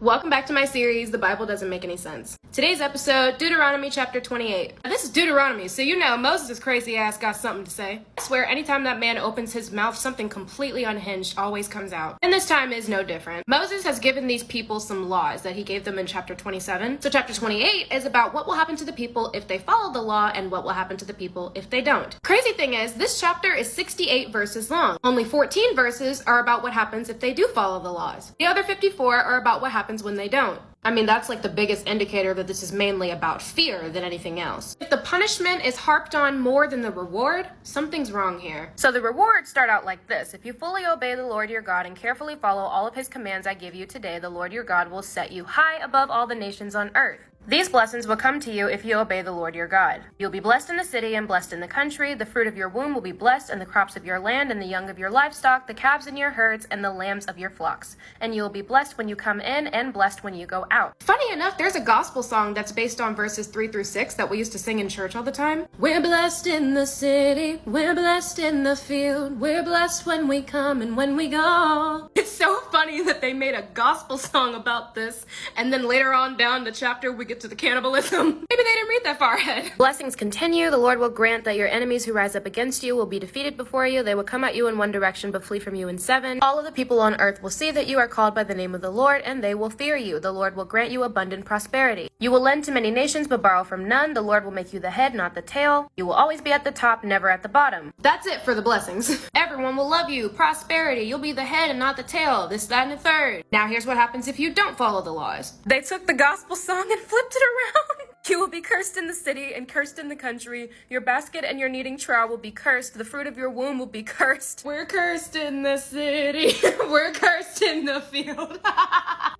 Welcome back to my series, The Bible Doesn't Make Any Sense. Today's episode, Deuteronomy chapter 28. Now, this is Deuteronomy, so you know Moses' crazy ass got something to say. I swear anytime that man opens his mouth, something completely unhinged always comes out. And this time is no different. Moses has given these people some laws that he gave them in chapter 27. So chapter 28 is about what will happen to the people if they follow the law and what will happen to the people if they don't. Crazy thing is, this chapter is 68 verses long. Only 14 verses are about what happens if they do follow the laws. The other 54 are about what happens when they don't. I mean, that's like the biggest indicator that this is mainly about fear than anything else. If the punishment is harped on more than the reward, something's wrong here. So the rewards start out like this. If you fully obey the Lord your God and carefully follow all of his commands I give you today, the Lord your God will set you high above all the nations on earth. These blessings will come to you if you obey the Lord your God. You'll be blessed in the city and blessed in the country. The fruit of your womb will be blessed, and the crops of your land, and the young of your livestock, the calves in your herds, and the lambs of your flocks. And you will be blessed when you come in and blessed when you go out. Funny enough, there's a gospel song that's based on verses 3 through 6 that we used to sing in church all the time. We're blessed in the city, we're blessed in the field, we're blessed when we come and when we go. It's so funny that they made a gospel song about this, and then later on down the chapter we get to the cannibalism. Maybe they didn't read that far ahead. Blessings continue. The Lord will grant that your enemies who rise up against you will be defeated before you. They will come at you in one direction but flee from you in seven. All of the people on earth will see that you are called by the name of the Lord, and they will fear you. The Lord will grant you abundant prosperity. You will lend to many nations but borrow from none. The Lord will make you the head, not the tail. You will always be at the top, never at the bottom. That's it for the blessings. Everyone will love you. Prosperity. You'll be the head and not the tail. This, that, and the third. Now here's what happens if you don't follow the laws. They took the gospel song and flipped it around. You will be cursed in the city and cursed in the country. Your basket and your kneading trough will be cursed. The fruit of your womb will be cursed. We're cursed in the city. We're cursed in the field.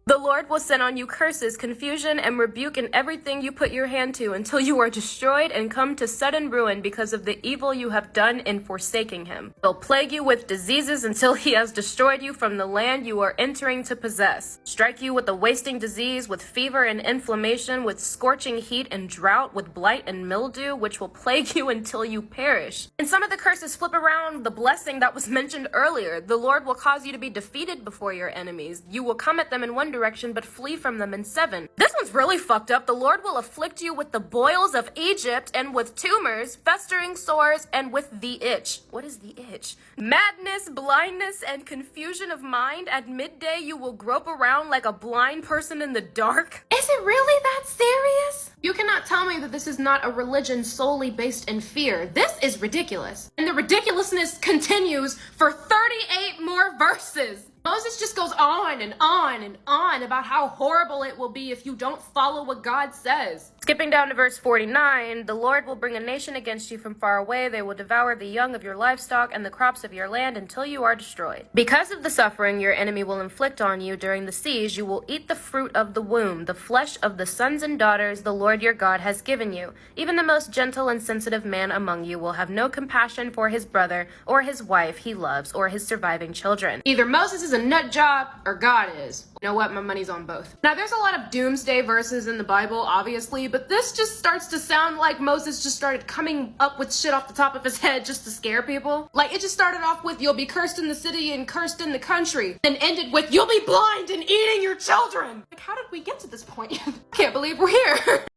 The Lord will send on you curses, confusion, and rebuke in everything you put your hand to until you are destroyed and come to sudden ruin because of the evil you have done in forsaking him. He'll plague you with diseases until he has destroyed you from the land you are entering to possess. Strike you with a wasting disease, with fever and inflammation, with scorching heat and drought, with blight and mildew, which will plague you until you perish. And some of the curses flip around the blessing that was mentioned earlier. The Lord will cause you to be defeated before your enemies. You will come at them in one direction but flee from them in seven. This one's really fucked up. The Lord will afflict you with the boils of Egypt and with tumors, festering sores, and with the itch. What is the itch? Madness, blindness, and confusion of mind. At midday you will grope around like a blind person in the dark. Is it really that serious? You cannot tell me that this is not a religion solely based in fear. This is ridiculous. And the ridiculousness continues for 38 more verses. Moses just goes on and on and on about how horrible it will be if you don't follow what God says. Skipping down to verse 49, the Lord will bring a nation against you from far away. They will devour the young of your livestock and the crops of your land until you are destroyed. Because of the suffering your enemy will inflict on you during the siege, you will eat the fruit of the womb, the flesh of the sons and daughters the Lord your God has given you. Even the most gentle and sensitive man among you will have no compassion for his brother or his wife he loves or his surviving children. Either Moses is a nut job or God is. You know what? My money's on both. Now, there's a lot of doomsday verses in the Bible, obviously, but this just starts to sound like Moses just started coming up with shit off the top of his head just to scare people. Like, it just started off with, you'll be cursed in the city and cursed in the country, then ended with, you'll be blind and eating your children. Like, how did we get to this point? Can't believe we're here.